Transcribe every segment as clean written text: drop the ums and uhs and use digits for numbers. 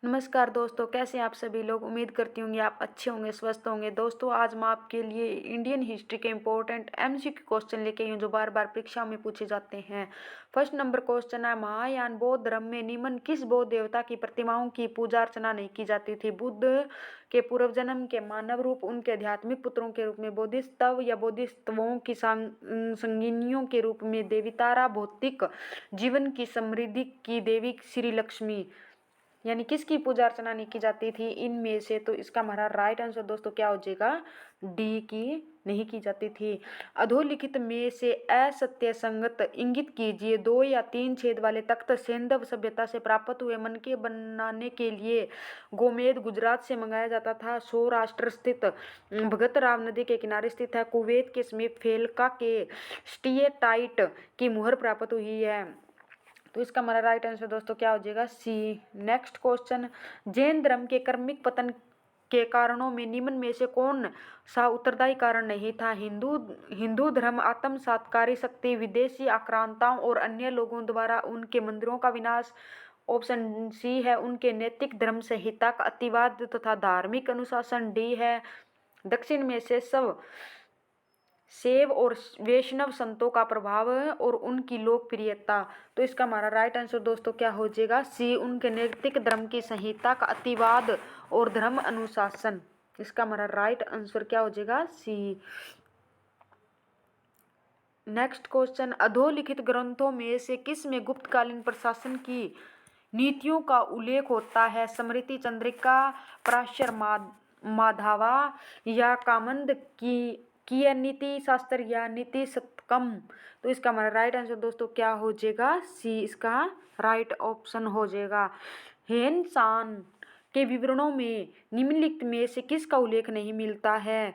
नमस्कार दोस्तों, कैसे हैं आप सभी लोग। उम्मीद करती होंगे आप अच्छे होंगे, स्वस्थ होंगे। दोस्तों, आज मैं आपके लिए इंडियन हिस्ट्री के इम्पोर्टेंट एमसीक्यू क्वेश्चन लेके आई हूँ जो बार बार परीक्षा में पूछे जाते हैं। फर्स्ट नंबर क्वेश्चन है, महायान बौद्ध धर्म में निम्न किस बौद्ध देवता की प्रतिमाओं की पूजा अर्चना नहीं की जाती थी? बुद्ध के पूर्व जन्म के मानव रूप, उनके आध्यात्मिक पुत्रों के रूप में बोधिसत्व या बोधिसत्वों की संगिनियों के रूप में देवी तारा, भौतिक जीवन की समृद्धि की देवी श्री लक्ष्मी, यानी किसकी पूजा अर्चना नहीं की जाती थी इनमें से? तो इसका हमारा राइट आंसर दोस्तों क्या हो जाएगा? डी की नहीं की जाती थी। अधोलिखित में से असत्य संगत इंगित कीजिए। 2 या 3 छेद वाले तख्त सेंधव सभ्यता से प्राप्त हुए। मनके बनाने के लिए गोमेद गुजरात से मंगाया जाता था। सौराष्ट्र स्थित भगत राव नदी के किनारे स्थित है। कुवैत के समीप फेलका के स्टिएटाइट की मुहर प्राप्त हुई है। तो इसका हमारा राइट आंसर दोस्तों क्या हो जाएगा? सी। नेक्स्ट क्वेश्चन, जैन धर्म के क्रमिक पतन के कारणों में निम्न में से कौन सा उत्तरदायी कारण नहीं था? हिंदू धर्म, आत्मसातकारी शक्ति, विदेशी आक्रांताओं और अन्य लोगों द्वारा उनके मंदिरों का विनाश। ऑप्शन सी है उनके नैतिक धर्म संहिता का अतिवाद तथा धार्मिक अनुशासन। डी है दक्षिण में से सब शैव और वैष्णव संतों का प्रभाव और उनकी लोकप्रियता। तो इसका हमारा राइट आंसर दोस्तों क्या हो जाएगा? सी, उनके नैतिक धर्म की संहिता का अतिवाद और धर्म अनुशासन। इसका हमारा राइट आंसर क्या हो जाएगा? सी। नेक्स्ट क्वेश्चन, अधोलिखित ग्रंथों में से किस में गुप्तकालीन प्रशासन की नीतियों का उल्लेख होता है? स्मृति चंद्रिका, पराशर माधवा या कामंद की नीति शास्त्र या नीति शतकम। तो इसका हमारा राइट आंसर दोस्तों क्या हो जाएगा? सी, इसका राइट ऑप्शन हो जाएगा। हेन सान के विवरणों में निम्नलिखित में से किसका उल्लेख नहीं मिलता है?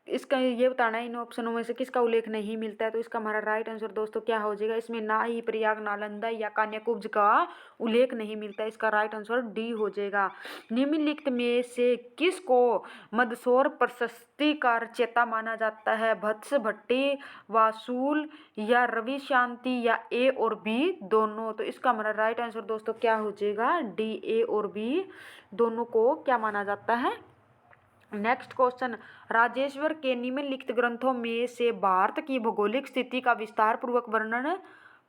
इसका ये बताना है इन ऑप्शनों में से किसका उल्लेख नहीं मिलता है। तो इसका हमारा राइट आंसर दोस्तों क्या हो जाएगा? इसमें ना ही प्रयाग, नालंदा या कान्याकुब्ज का उल्लेख नहीं मिलता है। इसका राइट आंसर डी हो जाएगा। निम्नलिखित में से किसको मंदसौर प्रशस्ति का रचयिता माना जाता है? वत्स भट्टी, वासुल या रवि शांति या ए और बी दोनों। तो इसका हमारा राइट आंसर दोस्तों क्या हो जाएगा? डी, ए और बी दोनों को क्या माना जाता है? नेक्स्ट क्वेश्चन, राजेश्वर के निम्नलिखित ग्रंथों में से भारत की भौगोलिक स्थिति का विस्तार पूर्वक वर्णन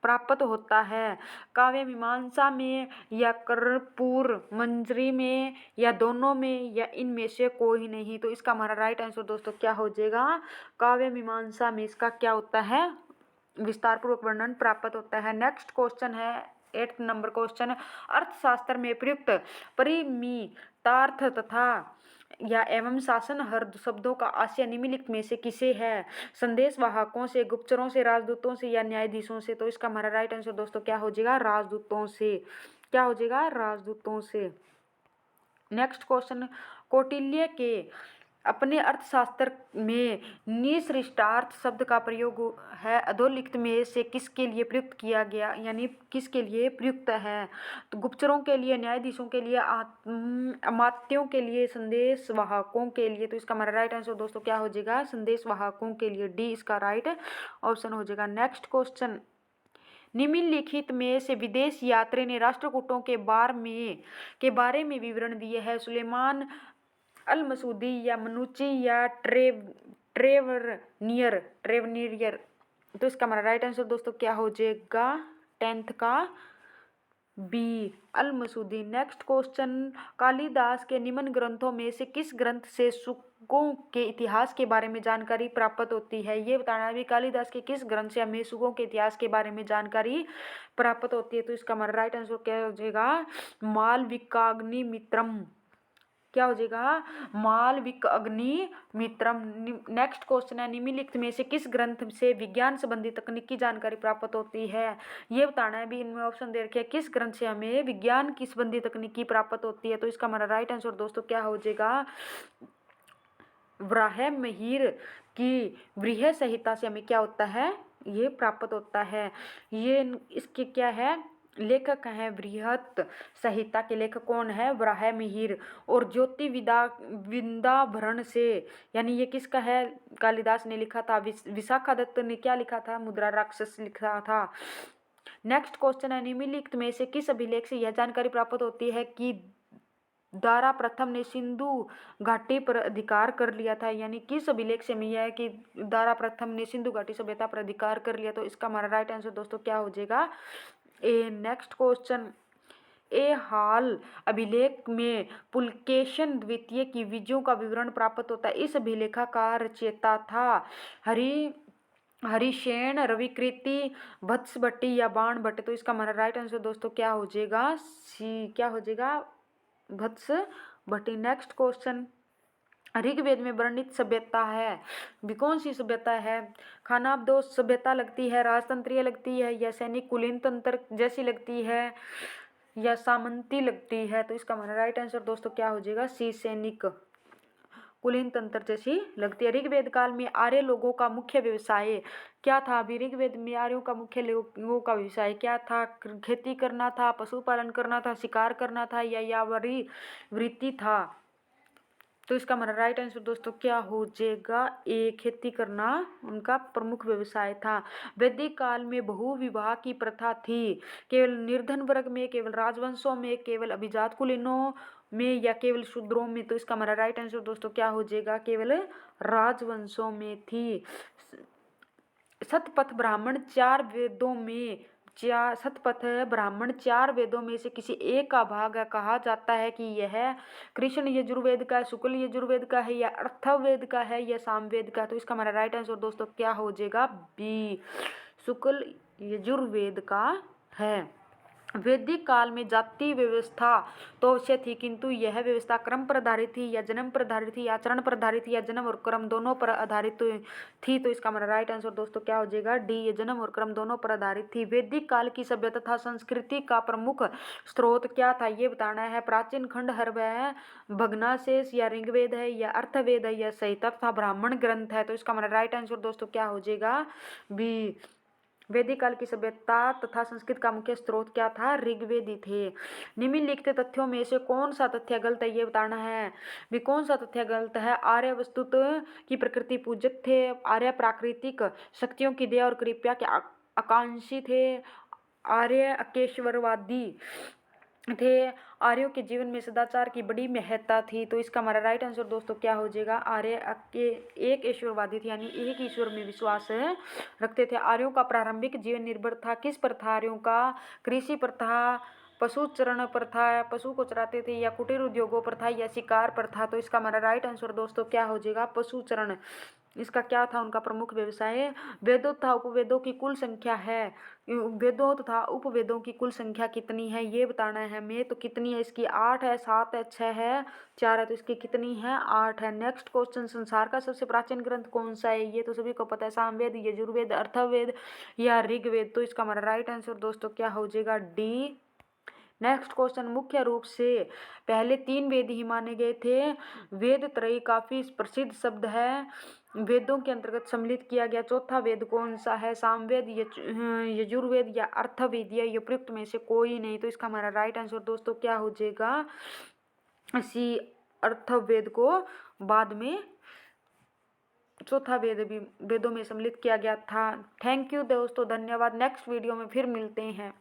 प्राप्त होता है? काव्य मीमांसा में या कर्पूर मंजरी में या दोनों में या इनमें से कोई नहीं? तो इसका हमारा राइट आंसर दोस्तों क्या हो जाएगा? काव्य मीमांसा में इसका क्या होता है? विस्तार पूर्वक वर्णन प्राप्त होता है। नेक्स्ट क्वेश्चन है 8th नंबर क्वेश्चन, अर्थशास्त्र में प्रयुक्त परिमितार्थ तथा या एवं शासन हर शब्दों का आशय निम्नलिखित में से किसे है? संदेश वाहकों से, गुप्तचरों से, राजदूतों से या न्यायाधीशों से? तो इसका हमारा राइट आंसर दोस्तों क्या हो जाएगा? राजदूतों से। क्या हो जाएगा? राजदूतों से। नेक्स्ट क्वेश्चन, कौटिल्य के अपने अर्थशास्त्र में निसृष्टार्थ शब्द का प्रयोग है अधोलिखित में से किसके लिए प्रयुक्त किया गया, यानी किसके लिए प्रयुक्त है? तो गुप्तचरों के लिए, न्यायाधीशों के लिए, अमात्यों के लिए, संदेश वाहकों के लिए। तो इसका हमारा राइट आंसर दोस्तों क्या हो जाएगा? संदेश वाहकों के लिए। डी इसका राइट ऑप्शन हो जाएगा। नेक्स्ट क्वेश्चन, निम्नलिखित में से विदेश यात्री ने राष्ट्रकूटों के बारे में विवरण दिए हैं? सुलेमान अल मसूदी या मनुची या ट्रेवनियर। तो इसका हमारा राइट आंसर दोस्तों क्या हो जाएगा? 10th का बी, अल मसूदी। नेक्स्ट क्वेश्चन, कालिदास के निम्न ग्रंथों में से किस ग्रंथ से सुगों के इतिहास के बारे में जानकारी प्राप्त होती है? ये बताना है भी कालिदास के किस ग्रंथ से हमें सुगों के इतिहास के बारे में जानकारी प्राप्त होती है? तो इसका हमारा राइट आंसर क्या हो जाएगा? मालविकाग्निमित्रम। क्या हो जाएगा? मालविकाग्निमित्रम। नेक्स्ट क्वेश्चन है, निम्नलिखित में से किस ग्रंथ से विज्ञान संबंधी तकनीकी जानकारी प्राप्त होती है? ये बताना है भी इनमें ऑप्शन दे रखे हैं किस ग्रंथ से हमें विज्ञान की संबंधी तकनीकी प्राप्त होती है? तो इसका हमारा राइट आंसर दोस्तों क्या हो जाएगा? ब्राह्महीर की बृहत संहिता से हमें क्या होता है? ये प्राप्त होता है। ये इसके क्या है? लेखक हैं बृहत संहिता के लेखक कौन है? ब्राह्महीर। और ज्योति विद्याभरण से, यानी ये किसका है? कालिदास ने लिखा था। विशाखादत्त ने क्या लिखा था? मुद्रा राक्षस लिखा था। नेक्स्ट क्वेश्चन है, निम्नलिखित में से किस अभिलेख से यह जानकारी प्राप्त होती है कि द्वारा प्रथम ने सिंधु घाटी पर अधिकार कर लिया था, यानी किस अभिलेख से मिला है कि द्वारा प्रथम ने सिंधु घाटी सभ्यता पर अधिकार कर लिया, तो इसका हमारा राइट आंसर दोस्तों क्या हो जाएगा ए। नेक्स्ट क्वेश्चन, ए हाल अभिलेख में पुलकेशन द्वितीय की विजयों का विवरण प्राप्त होता है। इस अभिलेखा का रचयिता था हरिसेन, रविकृति, भत्सभट्टी या बाण भट्ट, तो इसका हमारा राइट आंसर दोस्तों क्या हो जाएगा सी, क्या हो जाएगा भत्सभट्टी। नेक्स्ट क्वेश्चन, ऋग्वेद में वर्णित सभ्यता है भी कौन सी सभ्यता है? खानाबदोश सभ्यता लगती है, राजतंत्रीय लगती है, या सैनिक कुलीन तंत्र जैसी लगती है, या सामंती लगती है, तो इसका हमारा राइट आंसर दोस्तों क्या हो जाएगा सी, सैनिक कुलीन तंत्र जैसी लगती है। ऋग्वेद काल में आर्य लोगों का मुख्य व्यवसाय क्या था? अभी ऋग्वेद में आर्यों का मुख्य लोगों का व्यवसाय क्या था? खेती करना था, पशुपालन करना था, शिकार करना था, या यावरी वृत्ति था, तो इसका हमारा राइट आंसर दोस्तों क्या हो जाएगा ए, खेती करना उनका प्रमुख व्यवसाय था। वैदिक काल में बहु विवाह की प्रथा थी, केवल निर्धन वर्ग में, केवल राजवंशों में, केवल अभिजात कुलीनों में, या केवल शूद्रों में, तो इसका हमारा राइट आंसर दोस्तों क्या हो जाएगा केवल राजवंशों में थी। शतपथ ब्राह्मण चार वेदों में शतपथ ब्राह्मण चार वेदों में से किसी एक का भाग कहा जाता है कि यह कृष्ण यजुर्वेद का, शुक्ल यजुर्वेद का है, या अथर्ववेद का है, या सामवेद का, तो इसका हमारा राइट आंसर दोस्तों क्या हो जाएगा बी, शुक्ल यजुर्वेद का है। वैदिक काल में जाति व्यवस्था तो अवश्य थी, किंतु यह व्यवस्था क्रम पर आधारित थी, या जन्म पर आधारित थी, या आचरण पर आधारित थी, या जन्म और क्रम दोनों पर आधारित थी, तो इसका हमारा राइट आंसर दोस्तों क्या हो जाएगा डी, ये जन्म और क्रम दोनों पर आधारित थी। वैदिक काल की सभ्यता तथा संस्कृति का प्रमुख स्रोत क्या था ये बताना है। प्राचीन खंडहर व भग्नावशेष, या ऋग्वेद है, या अर्थवेद है, या संहिता तथा ब्राह्मण ग्रंथ है, तो इसका हमारा राइट आंसर दोस्तों क्या हो जाएगा बी, वैदिक काल की सभ्यता तथा संस्कृत का मुख्य स्रोत क्या था? ऋग्वेदी थे। निम्नलिखित तथ्यों में से कौन सा तथ्य गलत है ये बताना है। भी कौन सा तथ्य गलत है? आर्य वस्तुत की प्रकृति पूजक थे, आर्य प्राकृतिक शक्तियों की दया और कृपा के आकांक्षी थे, आर्य अकेश्वरवादी थे, आर्यों के जीवन में सदाचार की बड़ी महत्ता थी, तो इसका हमारा राइट आंसर दोस्तों क्या हो जाएगा आर्य एक ईश्वरवादी थे, यानी एक ईश्वर में विश्वास रखते थे। आर्यों का प्रारंभिक जीवन निर्भर था किस पर था? आर्यों का कृषि पर था, पशु चरण पर था, पशु को चराते थे, या कुटीर उद्योगों पर था, या शिकार पर था, तो इसका हमारा राइट आंसर दोस्तों क्या हो जाएगा पशु चरण, इसका क्या था उनका प्रमुख व्यवसाय। वेदों तथा उपवेदों की कुल संख्या है, वेदों तथा उपवेदों की कुल संख्या कितनी है ये बताना है हमें, तो कितनी है इसकी? 8 है, 7 है, 6 है, 4 है, तो इसकी कितनी है? 8 है। नेक्स्ट क्वेश्चन, संसार का सबसे प्राचीन ग्रंथ कौन सा है? ये तो सभी को पता है, सामवेद, यजुर्वेद, अथर्ववेद, या ऋग्वेद, तो इसका हमारा राइट आंसर दोस्तों क्या हो जाएगा डी। नेक्स्ट क्वेश्चन, मुख्य रूप से पहले 3 वेद ही माने गए थे। वेद त्रयी काफी प्रसिद्ध शब्द है, वेदों के अंतर्गत सम्मिलित किया गया चौथा वेद कौन सा है? सामवेद, यजुर्वेद, या अर्थवेद, या उपयुक्त में से कोई नहीं, तो इसका हमारा राइट आंसर दोस्तों क्या हो जाएगा सी, अर्थवेद को बाद में चौथा वेद भी वेदों में सम्मिलित किया गया था। थैंक यू दोस्तों, धन्यवाद। नेक्स्ट वीडियो में फिर मिलते हैं।